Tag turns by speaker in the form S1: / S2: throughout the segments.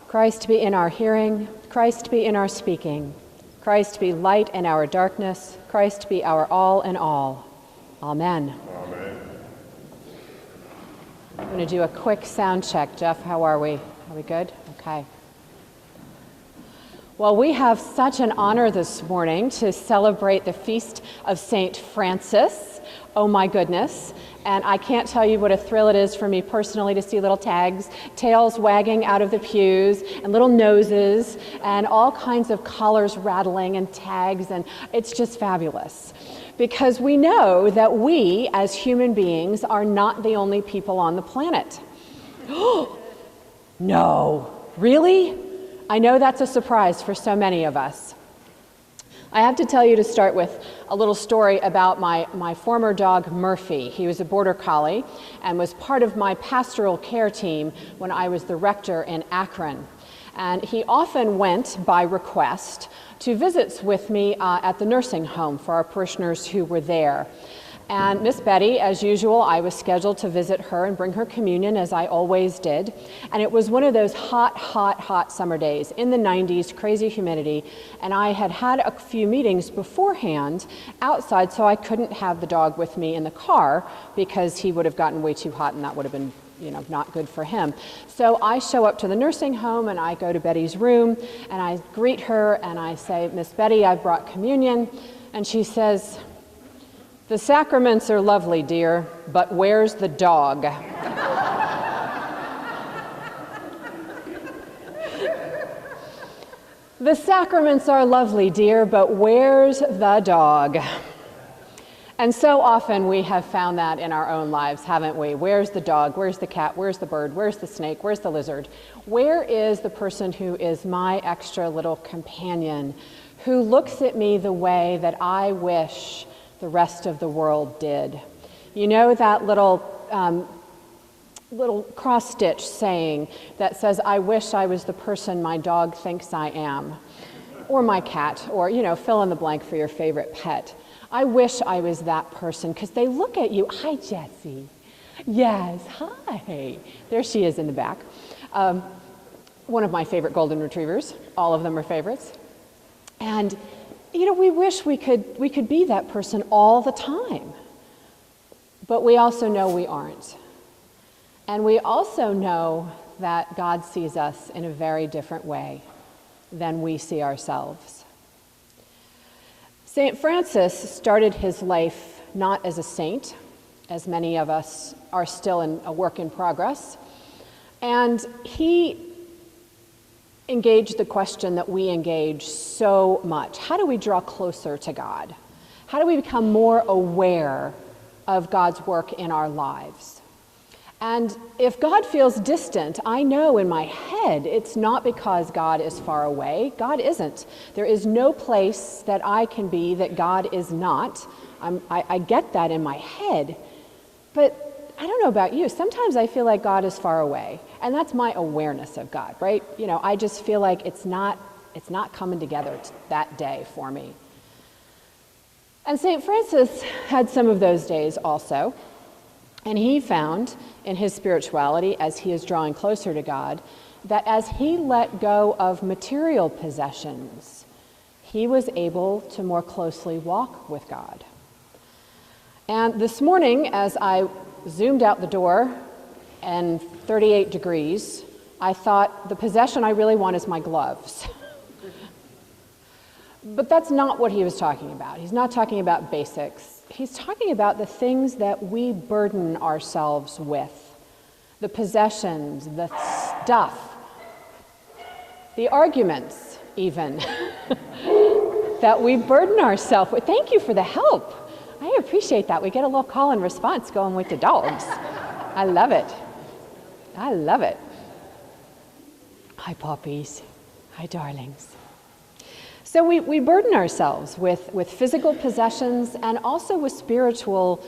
S1: Christ be in our hearing, Christ be in our speaking, Christ be light in our darkness, Christ be our all in all. Amen.
S2: Amen.
S1: I'm going to do a quick sound check. Jeff, how are we? Are we good? Okay. Well, we have such an honor this morning to celebrate the feast of St. Francis. Oh my goodness. And I can't tell you what a thrill it is for me personally to see little tails wagging out of the pews, and little noses, and all kinds of collars rattling and tags, and it's just fabulous. Because we know that we, as human beings, are not the only people on the planet. No, really? I know that's a surprise for so many of us. I have to tell you to start with a little story about my former dog, Murphy. He was a border collie and was part of my pastoral care team when I was the rector in Akron. And he often went, by request, to visits with me at the nursing home for our parishioners who were there. And Miss Betty, as usual, I was scheduled to visit her and bring her communion, as I always did. And it was one of those hot summer days in the 90s, crazy humidity. And I had had a few meetings beforehand outside, so I couldn't have the dog with me in the car because he would have gotten way too hot and that would have been not good for him. So I show up to the nursing home and I go to Betty's room and I greet her and I say, Miss Betty, I brought communion. And she says, "The sacraments are lovely, dear, but where's the dog?" The sacraments are lovely, dear, but where's the dog? And so often we have found that in our own lives, haven't we? Where's the dog? Where's the cat? Where's the bird? Where's the snake? Where's the lizard? Where is the person who is my extra little companion, who looks at me the way that I wish the rest of the world did? You know that little cross-stitch saying that says, "I wish I was the person my dog thinks I am," or my cat, or fill in the blank for your favorite pet. I wish I was that person because they look at you. Hi, Jessie. Yes, hi. There she is in the back. One of my favorite golden retrievers. All of them are favorites. And we wish we could be that person all the time. But we also know we aren't. And we also know that God sees us in a very different way than we see ourselves. St. Francis started his life not as a saint, as many of us are still in a work in progress, and he engaged the question that we engage so much. How do we draw closer to God? How do we become more aware of God's work in our lives? And if God feels distant, I know in my head it's not because God is far away. God isn't. There is no place that I can be that God is not. I get that in my head. But I don't know about you. Sometimes I feel like God is far away. And that's my awareness of God, right? I just feel like it's not coming together that day for me. And St. Francis had some of those days also. And he found in his spirituality, as he is drawing closer to God, that as he let go of material possessions, he was able to more closely walk with God. And this morning, as I zoomed out the door and 38 degrees, I thought, the possession I really want is my gloves. But that's not what he was talking about. He's not talking about basics. He's talking about the things that we burden ourselves with, the possessions, the stuff, the arguments even, that we burden ourselves with. Thank you for the help. I appreciate that. We get a little call and response going with the dogs. I love it. I love it. Hi, puppies. Hi, darlings. So we burden ourselves with physical possessions and also with spiritual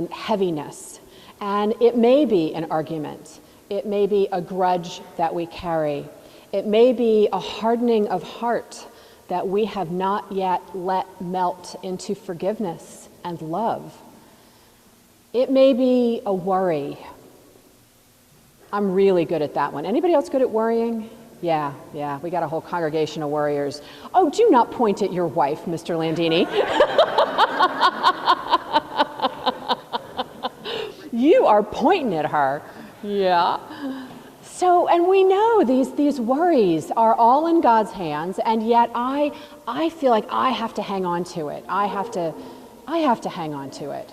S1: heaviness. And it may be an argument. It may be a grudge that we carry. It may be a hardening of heart that we have not yet let melt into forgiveness and love. It may be a worry. I'm really good at that one. Anybody else good at worrying? Yeah, we got a whole congregation of worriers. Oh, do not point at your wife, Mr. Landini. You are pointing at her. Yeah. So, and we know these worries are all in God's hands, and yet I feel like I have to hang on to it. I have to hang on to it.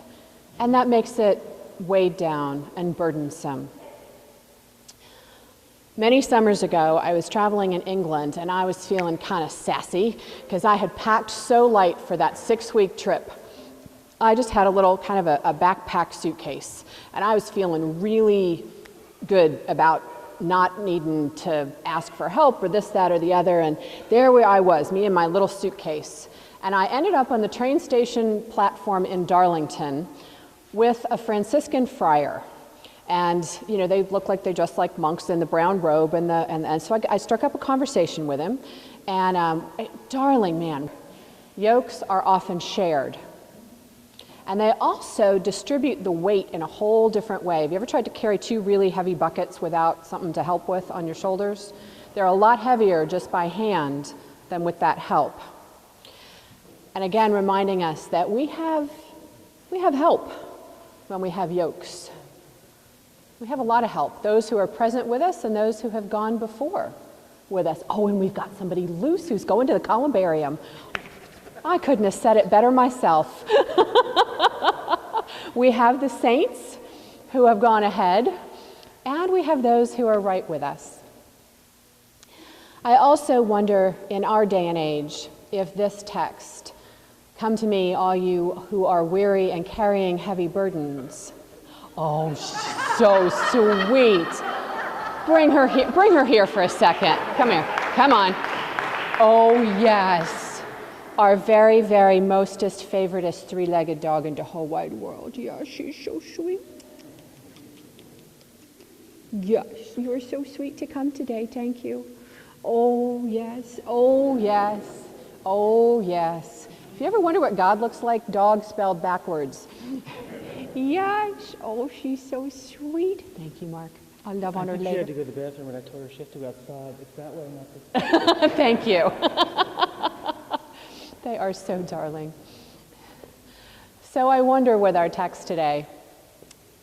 S1: And that makes it weighed down and burdensome. Many summers ago, I was traveling in England, and I was feeling kind of sassy because I had packed so light for that 6-week trip. I just had a little kind of a backpack suitcase, and I was feeling really good about not needing to ask for help or this, that, or the other, and there I was, me and my little suitcase. And I ended up on the train station platform in Darlington with a Franciscan friar. And, you know, they look like they dress like monks in the brown robe, and so I struck up a conversation with him. And, darling man, yokes are often shared. And they also distribute the weight in a whole different way. Have you ever tried to carry 2 really heavy buckets without something to help with on your shoulders? They're a lot heavier just by hand than with that help. And again, reminding us that we have help when we have yokes. We have a lot of help, those who are present with us and those who have gone before with us. Oh, and we've got somebody loose who's going to the columbarium. I couldn't have said it better myself. We have the saints who have gone ahead, and we have those who are right with us. I also wonder in our day and age if this text, "Come to me, all you who are weary and carrying heavy burdens." Oh, so sweet. Bring her here for a second. Come here. Come on. Oh, yes. Our very, very mostest, favoritist, 3-legged dog in the whole wide world. Yeah, she's so sweet. Yes, you're so sweet to come today. Thank you. Oh, yes. Oh, yes. Oh, yes. If you ever wonder what God looks like, dog spelled backwards. Yes. Oh, she's so sweet. Thank you, Mark. I'll love on her later.
S2: She had to go to the bathroom when I told her she had to go outside. It's that way, not this way.
S1: Thank you. They are so darling. So I wonder with our text today,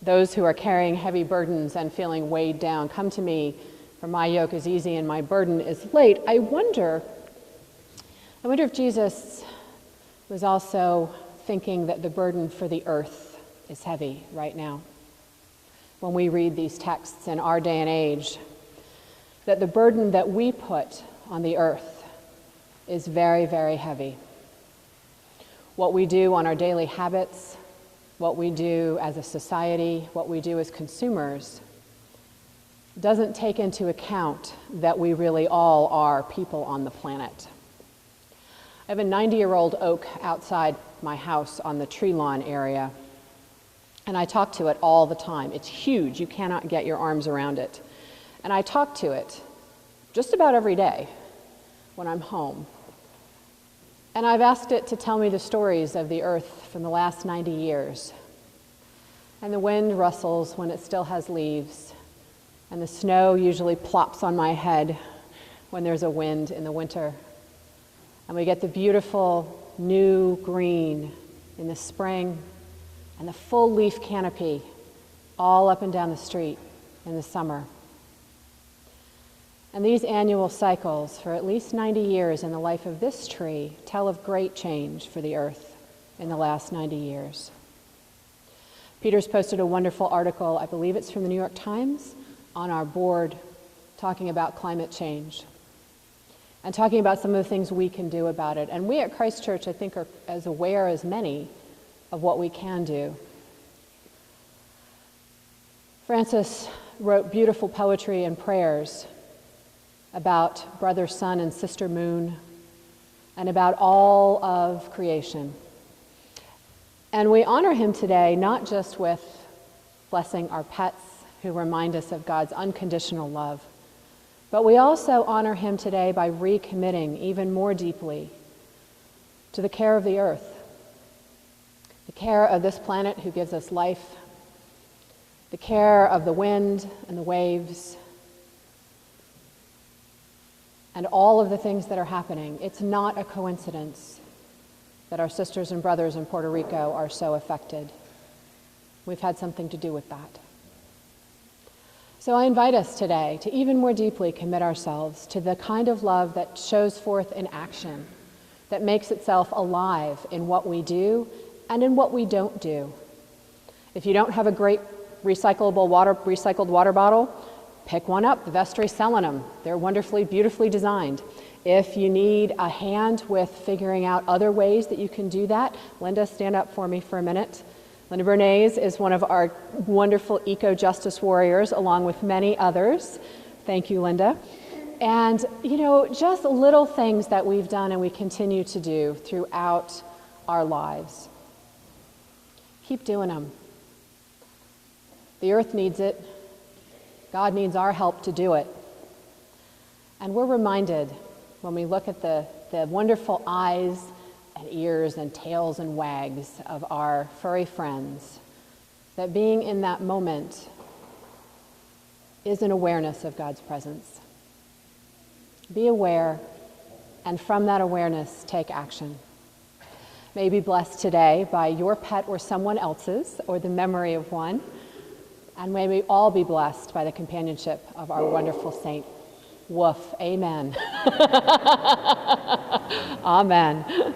S1: those who are carrying heavy burdens and feeling weighed down, come to me, for my yoke is easy and my burden is light. I wonder if Jesus was also thinking that the burden for the earth is heavy right now. When we read these texts in our day and age, that the burden that we put on the earth is very, very heavy. What we do on our daily habits, what we do as a society, what we do as consumers, doesn't take into account that we really all are people on the planet. I have a 90-year-old oak outside my house on the tree lawn area, and I talk to it all the time. It's huge. You cannot get your arms around it. And I talk to it just about every day when I'm home. And I've asked it to tell me the stories of the earth from the last 90 years. And the wind rustles when it still has leaves, and the snow usually plops on my head when there's a wind in the winter. And we get the beautiful new green in the spring, and the full leaf canopy all up and down the street in the summer. And these annual cycles for at least 90 years in the life of this tree tell of great change for the earth in the last 90 years. Peter's posted a wonderful article, I believe it's from the New York Times, on our board talking about climate change and talking about some of the things we can do about it. And we at Christ Church, I think, are as aware as many of what we can do. Francis wrote beautiful poetry and prayers about brother sun and sister moon and about all of creation. And we honor him today not just with blessing our pets who remind us of God's unconditional love, but we also honor him today by recommitting even more deeply to the care of the earth, the care of this planet who gives us life, the care of the wind and the waves, and all of the things that are happening. It's not a coincidence that our sisters and brothers in Puerto Rico are so affected. We've had something to do with that. So I invite us today to even more deeply commit ourselves to the kind of love that shows forth in action, that makes itself alive in what we do and in what we don't do. If you don't have a great recycled water bottle, pick one up. The vestry's selling them. They're wonderfully, beautifully designed. If you need a hand with figuring out other ways that you can do that, Linda, stand up for me for a minute. Linda Bernays is one of our wonderful eco-justice warriors, along with many others. Thank you, Linda. And, just little things that we've done and we continue to do throughout our lives. Keep doing them. The earth needs it. God needs our help to do it. And we're reminded when we look at the wonderful eyes and ears and tails and wags of our furry friends, that being in that moment is an awareness of God's presence. Be aware, and from that awareness, take action. May you be blessed today by your pet or someone else's, or the memory of one, and may we all be blessed by the companionship of our wonderful saint. Woof. Amen. Amen.